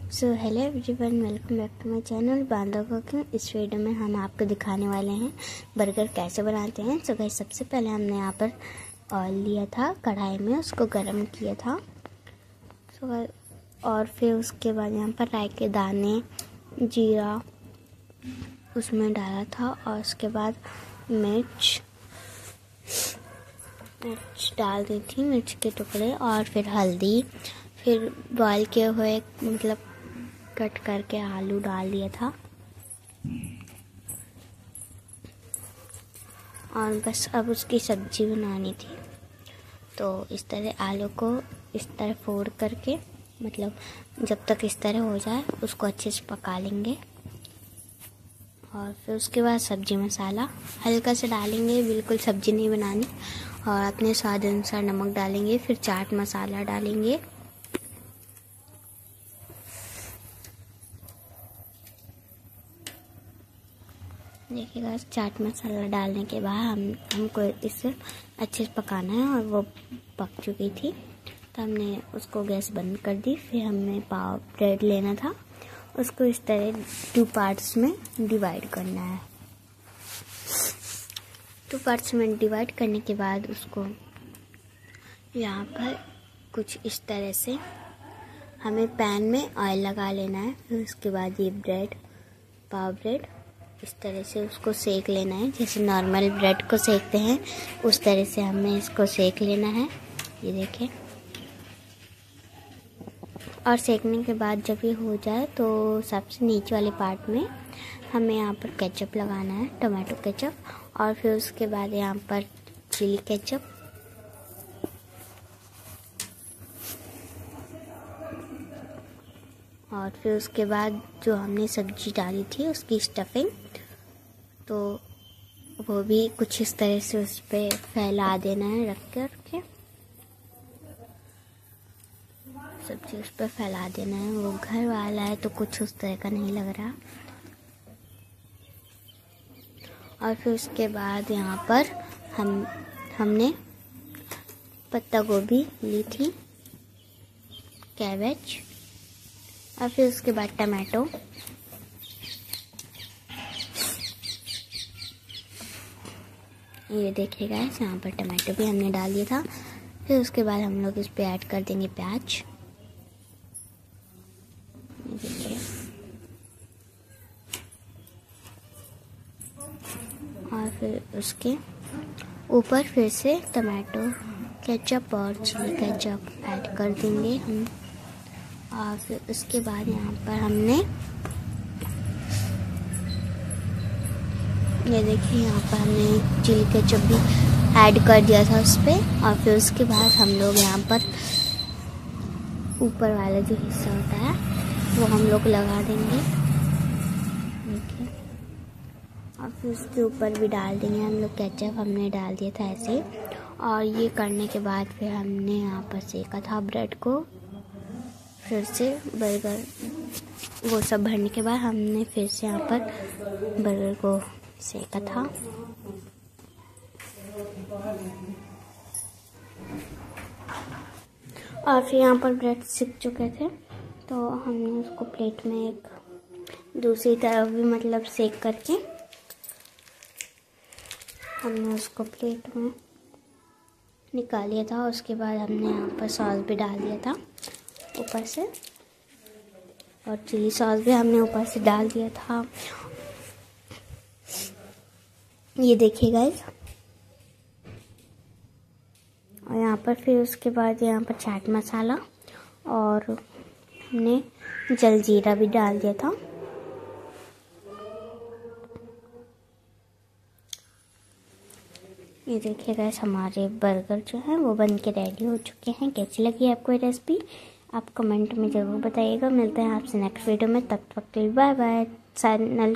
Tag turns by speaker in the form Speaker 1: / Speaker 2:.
Speaker 1: So hello everyone, welcome back to my channel Banda cooking. इस वीडियो में हम आपको दिखाने वाले हैं बर्गर कैसे बनाते हैं। सो गाइस, सबसे पहले हमने यहाँ पर ऑयल लिया था कढ़ाई में, उसको गर्म किया था। और फिर उसके बाद यहाँ पर राई के दाने, जीरा उसमें डाला था। और उसके बाद मिर्च डाल दी थी, मिर्च के टुकड़े। और फिर हल्दी, फिर बॉयल किए हुए मतलब कट करके आलू डाल दिया था। और बस अब उसकी सब्जी बनानी थी। तो इस तरह आलू को इस तरह फोल्ड करके, मतलब जब तक इस तरह हो जाए उसको अच्छे से पका लेंगे। और फिर उसके बाद सब्जी मसाला हल्का से डालेंगे, बिल्कुल सब्जी नहीं बनानी। और अपने स्वाद अनुसार नमक डालेंगे, फिर चाट मसाला डालेंगे। देखिएगा, चाट मसाला डालने के बाद हमको इसे अच्छे से पकाना है। और वो पक चुकी थी तो हमने उसको गैस बंद कर दी। फिर हमें पाव ब्रेड लेना था, उसको इस तरह 2 पार्ट्स में डिवाइड करना है। 2 पार्ट्स में डिवाइड करने के बाद उसको यहाँ पर कुछ इस तरह से हमें पैन में ऑयल लगा लेना है। फिर उसके बाद ये ब्रेड, पाव ब्रेड, इस तरह से उसको सेक लेना है। जैसे नॉर्मल ब्रेड को सेकते हैं उस तरह से हमें इसको सेक लेना है। ये देखें। और सेकने के बाद जब ये हो जाए तो सबसे नीचे वाले पार्ट में हमें यहाँ पर केचप लगाना है, टमाटो केचप। और फिर उसके बाद यहाँ पर चिली केचप। और फिर उसके बाद जो हमने सब्जी डाली थी उसकी स्टफिंग, तो वो भी कुछ इस तरह से उस पर फैला देना है। रख के सब्जी उस पर फैला देना है। वो घर वाला है तो कुछ उस तरह का नहीं लग रहा। और फिर उसके बाद यहाँ पर हमने पत्ता गोभी ली थी, कैबेज। और फिर उसके बाद टमाटो, ये देखिएगा यहाँ पर टमाटो भी हमने डाल दिया था। फिर उसके बाद हम लोग इस पे ऐड कर देंगे प्याज। देखिए, और फिर उसके ऊपर फिर से टमाटो केचप और चिली केचप ऐड कर देंगे हम। और फिर उसके बाद यहाँ पर हमने ये देखिए, यहाँ पर हमने चिली केचप भी ऐड कर दिया था उस पर। और फिर उसके बाद हम लोग यहाँ पर ऊपर वाला जो हिस्सा होता है वो हम लोग लगा देंगे। देखिए, और फिर उसके ऊपर भी डाल देंगे हम लोग केचप। हमने डाल दिया था ऐसे। और ये करने के बाद फिर हमने यहाँ पर सेका था ब्रेड को। फिर से बर्गर वो सब भरने के बाद हमने फिर से यहाँ पर बर्गर को सेका था। और फिर यहाँ पर ब्रेड सिक चुके थे तो हमने उसको प्लेट में एक दूसरी तरफ भी मतलब सेक करके हमने उसको प्लेट में निकाल लिया था। उसके बाद हमने यहाँ पर सॉस भी डाल दिया था ऊपर से, और चिली सॉस भी हमने ऊपर से डाल दिया था। ये देखिए गाइस। और यहाँ पर फिर उसके बाद यहाँ पर चाट मसाला और हमने जलजीरा भी डाल दिया था। ये देखिए गाइस, हमारे बर्गर जो है वो बन के रेडी हो चुके हैं। कैसी लगी आपको ये रेसिपी, आप कमेंट में ज़रूर बताइएगा। मिलते हैं आपसे नेक्स्ट वीडियो में, तब तक के लिए बाय बाय। चैनल